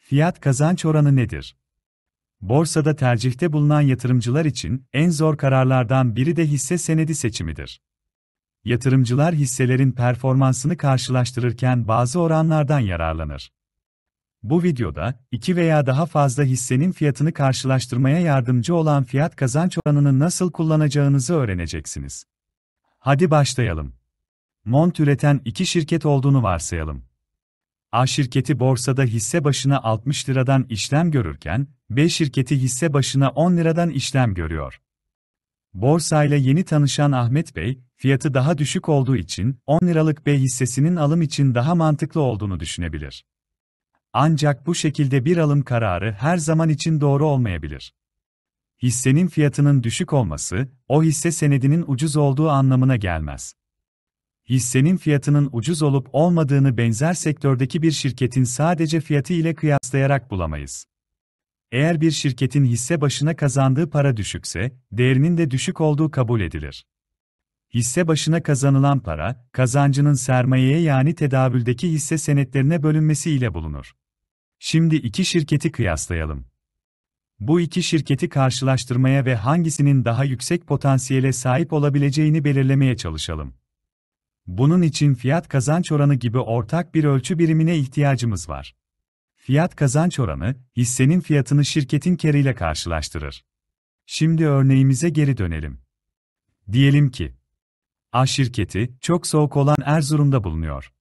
Fiyat kazanç oranı nedir? Borsada tercihte bulunan yatırımcılar için en zor kararlardan biri de hisse senedi seçimidir. Yatırımcılar hisselerin performansını karşılaştırırken bazı oranlardan yararlanır. Bu videoda, iki veya daha fazla hissenin fiyatını karşılaştırmaya yardımcı olan fiyat kazanç oranını nasıl kullanacağınızı öğreneceksiniz. Hadi başlayalım. Mont üreten iki şirket olduğunu varsayalım. A şirketi borsada hisse başına 60 liradan işlem görürken, B şirketi hisse başına 10 liradan işlem görüyor. Borsayla yeni tanışan Ahmet Bey, fiyatı daha düşük olduğu için 10 liralık B hissesinin alım için daha mantıklı olduğunu düşünebilir. Ancak bu şekilde bir alım kararı her zaman için doğru olmayabilir. Hissenin fiyatının düşük olması, o hisse senedinin ucuz olduğu anlamına gelmez. Hissenin fiyatının ucuz olup olmadığını benzer sektördeki bir şirketin sadece fiyatı ile kıyaslayarak bulamayız. Eğer bir şirketin hisse başına kazandığı para düşükse, değerinin de düşük olduğu kabul edilir. Hisse başına kazanılan para, kazancının sermayeye yani tedavüldeki hisse senetlerine bölünmesi ile bulunur. Şimdi iki şirketi kıyaslayalım. Bu iki şirketi karşılaştırmaya ve hangisinin daha yüksek potansiyele sahip olabileceğini belirlemeye çalışalım. Bunun için fiyat kazanç oranı gibi ortak bir ölçü birimine ihtiyacımız var. Fiyat kazanç oranı, hissenin fiyatını şirketin kârıyla karşılaştırır. Şimdi örneğimize geri dönelim. Diyelim ki, A şirketi, çok soğuk olan Erzurum'da bulunuyor.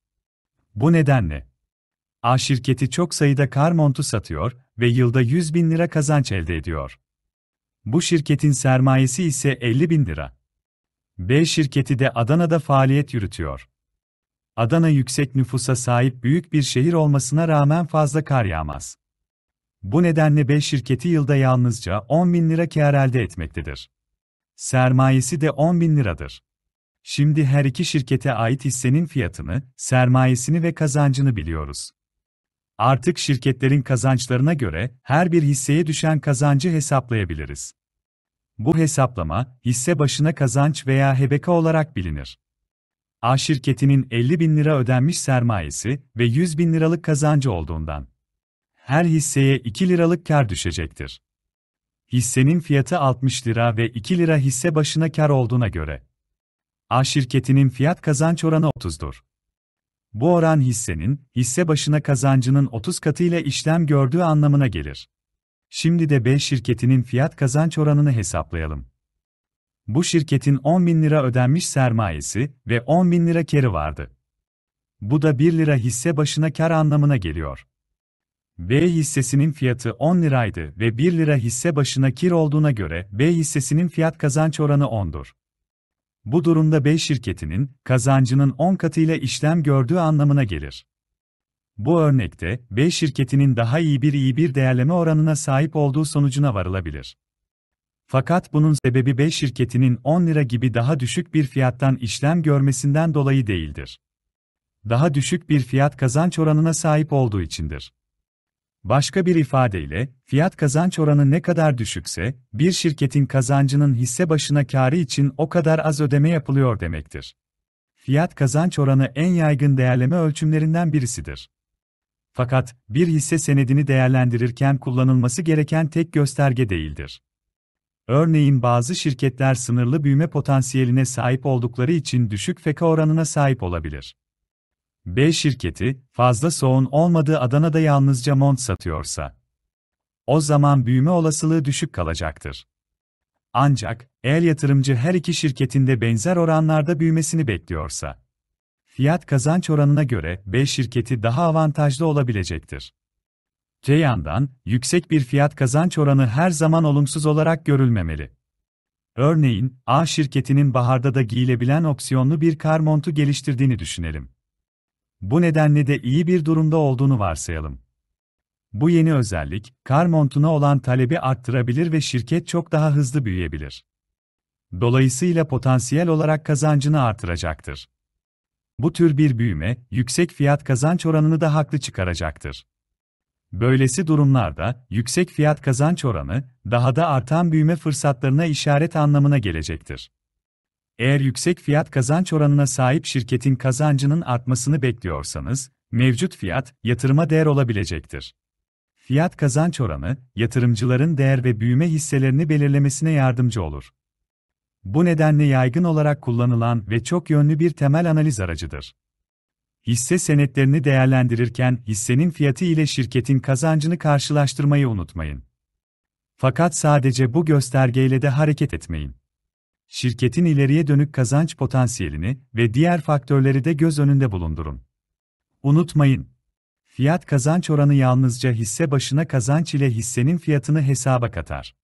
Bu nedenle, A şirketi çok sayıda kar montu satıyor ve yılda 100 bin lira kazanç elde ediyor. Bu şirketin sermayesi ise 50 bin lira. B şirketi de Adana'da faaliyet yürütüyor. Adana yüksek nüfusa sahip büyük bir şehir olmasına rağmen fazla kar yağmaz. Bu nedenle B şirketi yılda yalnızca 10 bin lira kâr elde etmektedir. Sermayesi de 10 bin liradır. Şimdi her iki şirkete ait hissenin fiyatını, sermayesini ve kazancını biliyoruz. Artık şirketlerin kazançlarına göre her bir hisseye düşen kazancı hesaplayabiliriz. Bu hesaplama, hisse başına kazanç veya HBK olarak bilinir. A şirketinin 50 bin lira ödenmiş sermayesi ve 100 bin liralık kazancı olduğundan, her hisseye 2 liralık kar düşecektir. Hissenin fiyatı 60 lira ve 2 lira hisse başına kar olduğuna göre, A şirketinin fiyat kazanç oranı 30'dur. Bu oran hissenin, hisse başına kazancının 30 katıyla işlem gördüğü anlamına gelir. Şimdi de B şirketinin fiyat kazanç oranını hesaplayalım. Bu şirketin 10 bin lira ödenmiş sermayesi ve 10 bin lira kârı vardı. Bu da 1 lira hisse başına kar anlamına geliyor. B hissesinin fiyatı 10 liraydı ve 1 lira hisse başına kâr olduğuna göre B hissesinin fiyat kazanç oranı 10'dur. Bu durumda B şirketinin kazancının 10 katıyla işlem gördüğü anlamına gelir. Bu örnekte B şirketinin daha iyi bir değerleme oranına sahip olduğu sonucuna varılabilir. Fakat bunun sebebi B şirketinin 10 lira gibi daha düşük bir fiyattan işlem görmesinden dolayı değildir. Daha düşük bir fiyat kazanç oranına sahip olduğu içindir. Başka bir ifadeyle, fiyat kazanç oranı ne kadar düşükse, bir şirketin kazancının hisse başına kârı için o kadar az ödeme yapılıyor demektir. Fiyat kazanç oranı en yaygın değerleme ölçümlerinden birisidir. Fakat, bir hisse senedini değerlendirirken kullanılması gereken tek gösterge değildir. Örneğin bazı şirketler sınırlı büyüme potansiyeline sahip oldukları için düşük FK oranına sahip olabilir. B şirketi, fazla soğun olmadığı Adana'da yalnızca mont satıyorsa, o zaman büyüme olasılığı düşük kalacaktır. Ancak, eğer yatırımcı her iki şirketin de benzer oranlarda büyümesini bekliyorsa, fiyat kazanç oranına göre B şirketi daha avantajlı olabilecektir. Öte yandan, yüksek bir fiyat kazanç oranı her zaman olumsuz olarak görülmemeli. Örneğin, A şirketinin baharda da giyilebilen opsiyonlu bir kar montu geliştirdiğini düşünelim. Bu nedenle de iyi bir durumda olduğunu varsayalım. Bu yeni özellik, kar montuna olan talebi arttırabilir ve şirket çok daha hızlı büyüyebilir. Dolayısıyla potansiyel olarak kazancını artıracaktır. Bu tür bir büyüme, yüksek fiyat kazanç oranını da haklı çıkaracaktır. Böylesi durumlarda, yüksek fiyat kazanç oranı, daha da artan büyüme fırsatlarına işaret anlamına gelecektir. Eğer yüksek fiyat kazanç oranına sahip şirketin kazancının artmasını bekliyorsanız, mevcut fiyat, yatırıma değer olabilecektir. Fiyat kazanç oranı, yatırımcıların değer ve büyüme hisselerini belirlemesine yardımcı olur. Bu nedenle yaygın olarak kullanılan ve çok yönlü bir temel analiz aracıdır. Hisse senetlerini değerlendirirken hissenin fiyatı ile şirketin kazancını karşılaştırmayı unutmayın. Fakat sadece bu göstergeyle de hareket etmeyin. Şirketin ileriye dönük kazanç potansiyelini ve diğer faktörleri de göz önünde bulundurun. Unutmayın, fiyat kazanç oranı yalnızca hisse başına kazanç ile hissenin fiyatını hesaba katar.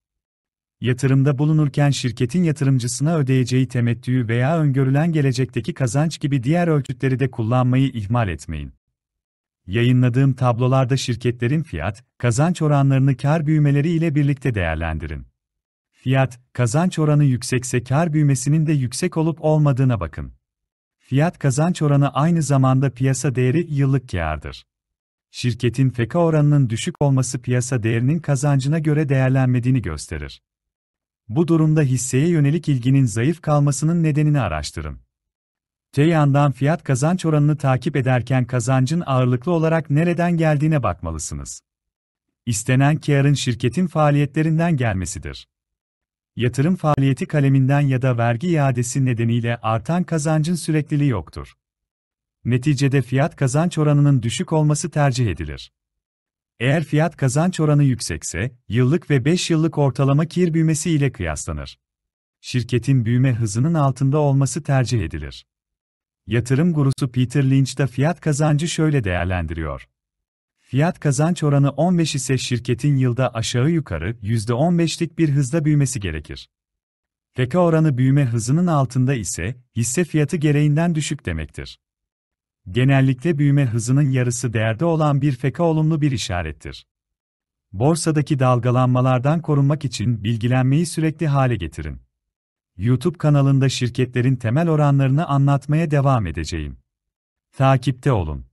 Yatırımda bulunurken şirketin yatırımcısına ödeyeceği temettü veya öngörülen gelecekteki kazanç gibi diğer ölçütleri de kullanmayı ihmal etmeyin. Yayınladığım tablolarda şirketlerin fiyat, kazanç oranlarını kar büyümeleri ile birlikte değerlendirin. Fiyat, kazanç oranı yüksekse kar büyümesinin de yüksek olup olmadığına bakın. Fiyat kazanç oranı aynı zamanda piyasa değeri yıllık kârdır. Şirketin FK oranının düşük olması piyasa değerinin kazancına göre değerlenmediğini gösterir. Bu durumda hisseye yönelik ilginin zayıf kalmasının nedenini araştırın. Te yandan fiyat kazanç oranını takip ederken kazancın ağırlıklı olarak nereden geldiğine bakmalısınız. İstenen kârın şirketin faaliyetlerinden gelmesidir. Yatırım faaliyeti kaleminden ya da vergi iadesi nedeniyle artan kazancın sürekliliği yoktur. Neticede fiyat kazanç oranının düşük olması tercih edilir. Eğer fiyat kazanç oranı yüksekse, yıllık ve 5 yıllık ortalama kâr büyümesi ile kıyaslanır. Şirketin büyüme hızının altında olması tercih edilir. Yatırım gurusu Peter Lynch da fiyat kazancı şöyle değerlendiriyor. Fiyat kazanç oranı 15 ise şirketin yılda aşağı yukarı %15'lik bir hızla büyümesi gerekir. FK oranı büyüme hızının altında ise hisse fiyatı gereğinden düşük demektir. Genellikle büyüme hızının yarısı değerde olan bir FK olumlu bir işarettir. Borsadaki dalgalanmalardan korunmak için bilgilenmeyi sürekli hale getirin. YouTube kanalında şirketlerin temel oranlarını anlatmaya devam edeceğim. Takipte olun.